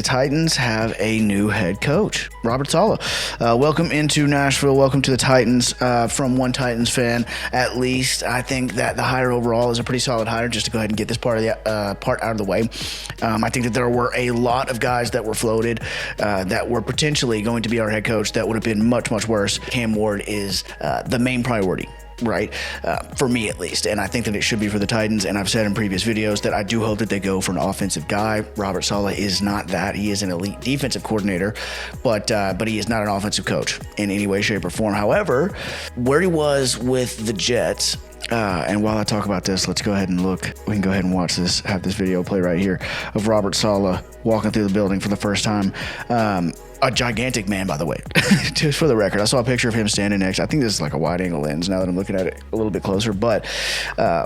Titans have a new head coach, Robert Saleh. Welcome into Nashville. Welcome to the Titans. From one Titans fan, at least, I think that the hire overall is a pretty solid hire. Just to go ahead and get this part out of the way, I think that there were a lot of guys that were floated that were potentially going to be our head coach that would have been much, much worse. Cam Ward is the main priority, right? For me at least. And I think that it should be for the Titans. And I've said in previous videos that I do hope that they go for an offensive guy. Robert Saleh is not that. He is an elite defensive coordinator, but he is not an offensive coach in any way, shape, or form. However, where he was with the Jets, and while I talk about this, let's go ahead and look. We can go ahead and watch this, have this video play right here of Robert Saleh walking through the building for the first time. A gigantic man, by the way, just for the record. I saw a picture of him standing next. I think this is like a wide angle lens now that I'm looking at it a little bit closer, but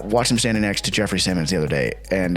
watched him standing next to Jeffrey Simmons the other day. And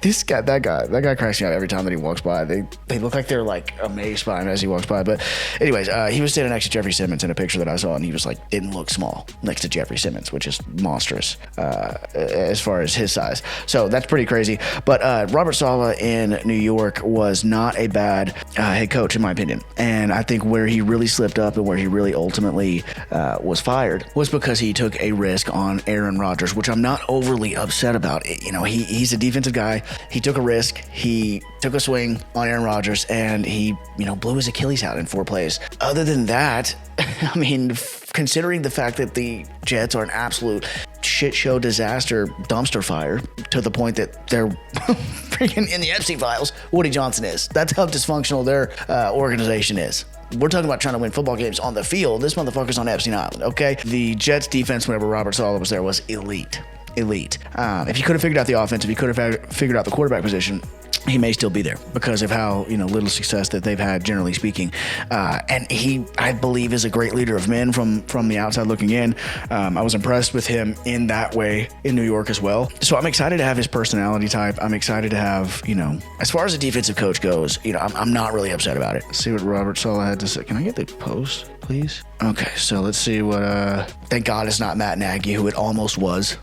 this guy, that guy cracks me out every time that he walks by. They look like they're like amazed by him as he walks by. But anyways, he was standing next to Jeffrey Simmons in a picture that I saw, and he was like, didn't look small next to Jeffrey Simmons, which is monstrous as far as his size. So that's pretty crazy. But Robert Saleh in New York was not a bad head coach, in my opinion. And I think where he really slipped up and where he really ultimately was fired was because he took a risk on Aaron Rodgers, which I'm not overly upset about. You know, he's a defensive guy. He took a risk. He took a swing on Aaron Rodgers, and he, blew his Achilles out in 4 plays. Other than that, I mean, considering the fact that the Jets are an absolute shit show disaster dumpster fire to the point that they're freaking in the Epstein Files, Woody Johnson is. That's how dysfunctional their organization is. We're talking about trying to win football games on the field. This motherfucker's on Epstein Island, okay? The Jets defense, whenever Robert Saleh was there, was elite. If he could have figured out the offense, if he could have figured out the quarterback position, he may still be there because of how little success that they've had, generally speaking. And he, I believe, is a great leader of men from the outside looking in. I was impressed with him in that way in New York as well. So I'm excited to have his personality type. I'm excited to have, as far as a defensive coach goes, I'm not really upset about it. Let's see what Robert Saleh had to say. Can I get the post, please? Okay, so let's see what, thank God it's not Matt Nagy, who it almost was.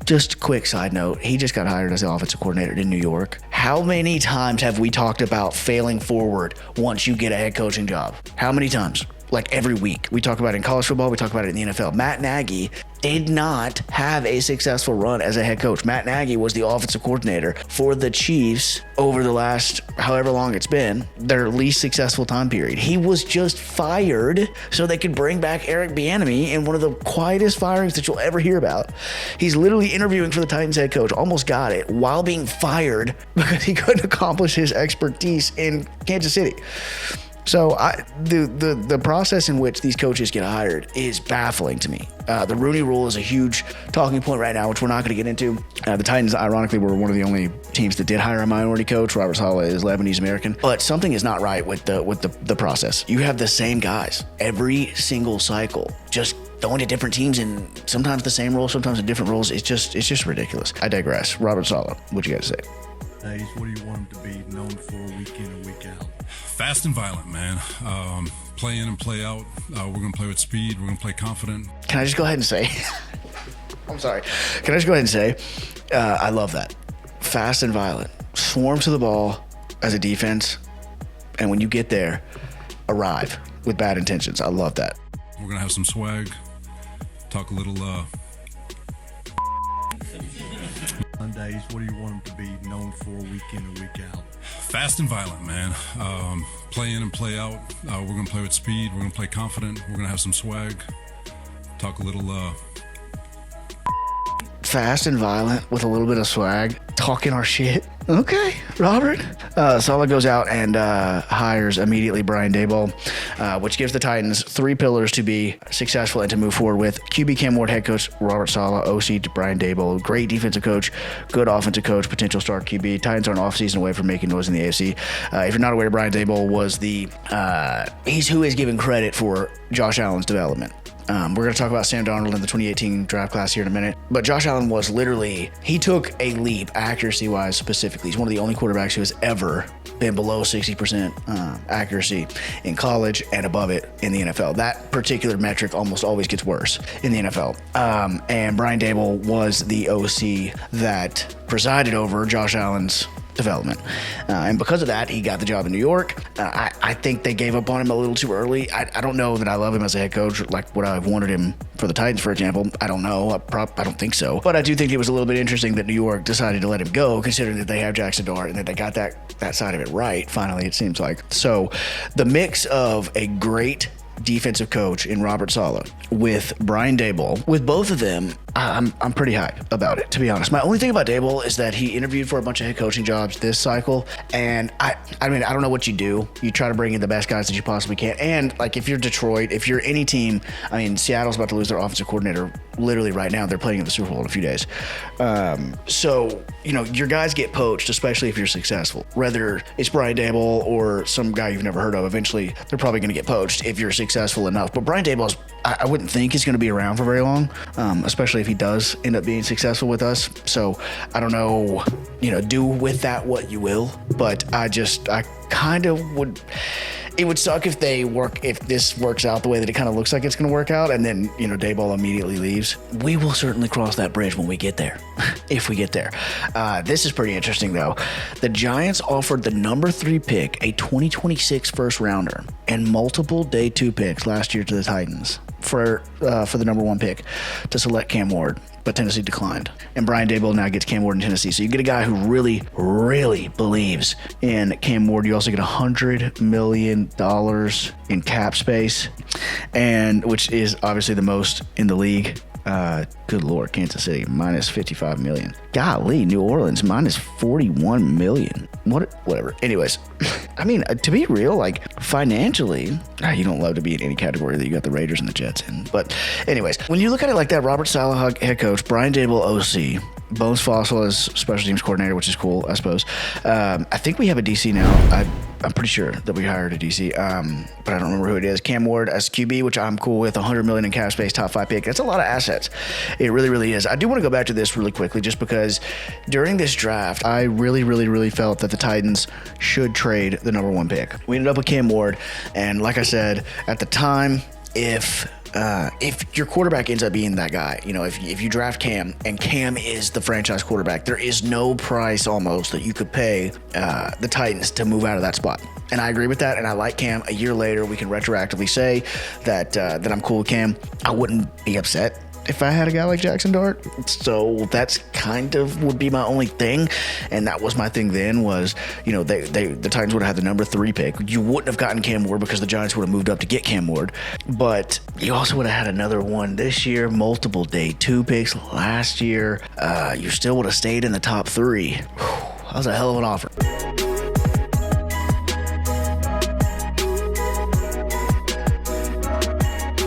Just quick side note, he just got hired as the offensive coordinator in New York. How many times have we talked about failing forward once you get a head coaching job? How many times? Like every week. We talk about it in college football, we talk about it in the NFL. Matt Nagy did not have a successful run as a head coach. Matt Nagy was the offensive coordinator for the Chiefs over the last however long it's been, their least successful time period. He was just fired so they could bring back Eric Bieniemy in one of the quietest firings that you'll ever hear about. He's literally interviewing for the Titans head coach, almost got it, while being fired because he couldn't accomplish his expertise in Kansas City. So the process in which these coaches get hired is baffling to me. The Rooney Rule is a huge talking point right now, which we're not going to get into. The Titans, ironically, were one of the only teams that did hire a minority coach. Robert Saleh is Lebanese American, but something is not right with the process. You have the same guys every single cycle, just going to different teams and sometimes the same roles, sometimes in different roles. It's just ridiculous. I digress. Robert Saleh, what you got to say? What do you want him to be known for week in and week out? Fast and violent, man. Play in and play out. We're going to play with speed. We're going to play confident. Can I just go ahead and say, I'm sorry. Can I just go ahead and say, I love that. Fast and violent. Swarm to the ball as a defense. And when you get there, arrive with bad intentions. I love that. We're going to have some swag. Talk a little, Sundays, what do you want him to be known for week in and week out? Fast and violent, man. Play in and play out. We're going to play with speed. We're going to play confident. We're going to have some swag. Talk a little, Fast and violent with a little bit of swag. Talking our shit. Okay, Robert. Saleh goes out and hires immediately Brian Daboll, which gives the Titans 3 pillars to be successful and to move forward with. QB Cam Ward, head coach Robert Saleh, OC to Brian Daboll, great defensive coach, good offensive coach, potential star QB. Titans are an offseason away from making noise in the AFC. If you're not aware, Brian Daboll was he's who is given credit for Josh Allen's development. We're going to talk about Sam Darnold in the 2018 draft class here in a minute. But Josh Allen was literally, he took a leap accuracy-wise specifically. He's one of the only quarterbacks who has ever been below 60% accuracy in college and above it in the NFL. That particular metric almost always gets worse in the NFL. And Brian Daboll was the OC that presided over Josh Allen's development. And because of that, he got the job in New York. I think they gave up on him a little too early. I don't know that I love him as a head coach, like what I wanted him for the Titans, for example. I don't know. I don't think so. But I do think it was a little bit interesting that New York decided to let him go, considering that they have Jackson Dart and that they got that side of it right, finally, it seems like. So the mix of a great defensive coach in Robert Saleh with Brian Daboll, with both of them, I'm pretty hyped about it, to be honest. My only thing about Daboll is that he interviewed for a bunch of head coaching jobs this cycle, and I mean, I don't know what you do. You try to bring in the best guys that you possibly can, and like if you're Detroit, if you're any team, I mean, Seattle's about to lose their offensive coordinator literally right now. They're playing in the Super Bowl in a few days. So, you know, your guys get poached, especially if you're successful. Whether it's Brian Daboll or some guy you've never heard of, eventually they're probably going to get poached if you're successful enough. But Brian Daboll, I wouldn't think he's going to be around for very long, especially if he does end up being successful with us. So I don't know, you know, do with that what you will. But I kind of would. It would suck if this works out the way that it kind of looks like it's going to work out, and then, you know, Daboll immediately leaves. We will certainly cross that bridge when we get there, if we get there. This is pretty interesting, though. The Giants offered the number 3 pick, a 2026 first rounder, and multiple day 2 picks last year to the Titans for the number 1 pick to select Cam Ward, but Tennessee declined. And Brian Daboll now gets Cam Ward in Tennessee. So you get a guy who really, really believes in Cam Ward. You also get $100 million in cap space, and which is obviously the most in the league. Good Lord, Kansas City, minus $55 million. Golly, New Orleans, minus $41 million. Whatever. Anyways, I mean, to be real, like, financially, you don't love to be in any category that you got the Raiders and the Jets in. But anyways, when you look at it like that, Robert Saleh, head coach, Brian Daboll, OC, Bones Fossil as special teams coordinator, which is cool, I suppose. I think we have a DC now. I'm pretty sure that we hired a DC, but I don't remember who it is. Cam Ward as QB, which I'm cool with. $100 million in cap space, top 5 pick. That's a lot of assets. It really, really is. I do want to go back to this really quickly, just because during this draft, I really, really, really felt that the Titans should trade the number 1 pick. We ended up with Cam Ward, and like I said at the time, if your quarterback ends up being that guy, you know, if you draft Cam and Cam is the franchise quarterback, there is no price almost that you could pay the Titans to move out of that spot. And I agree with that, and I like Cam. A year later, we can retroactively say that I'm cool with Cam. I wouldn't be upset if I had a guy like Jackson Dart. So that's kind of would be my only thing. And that was my thing then was, you know, the Titans would have had the number 3 pick. You wouldn't have gotten Cam Ward because the Giants would have moved up to get Cam Ward. But you also would have had another one this year, multiple day 2 picks last year. You still would have stayed in the top 3. Whew, that was a hell of an offer.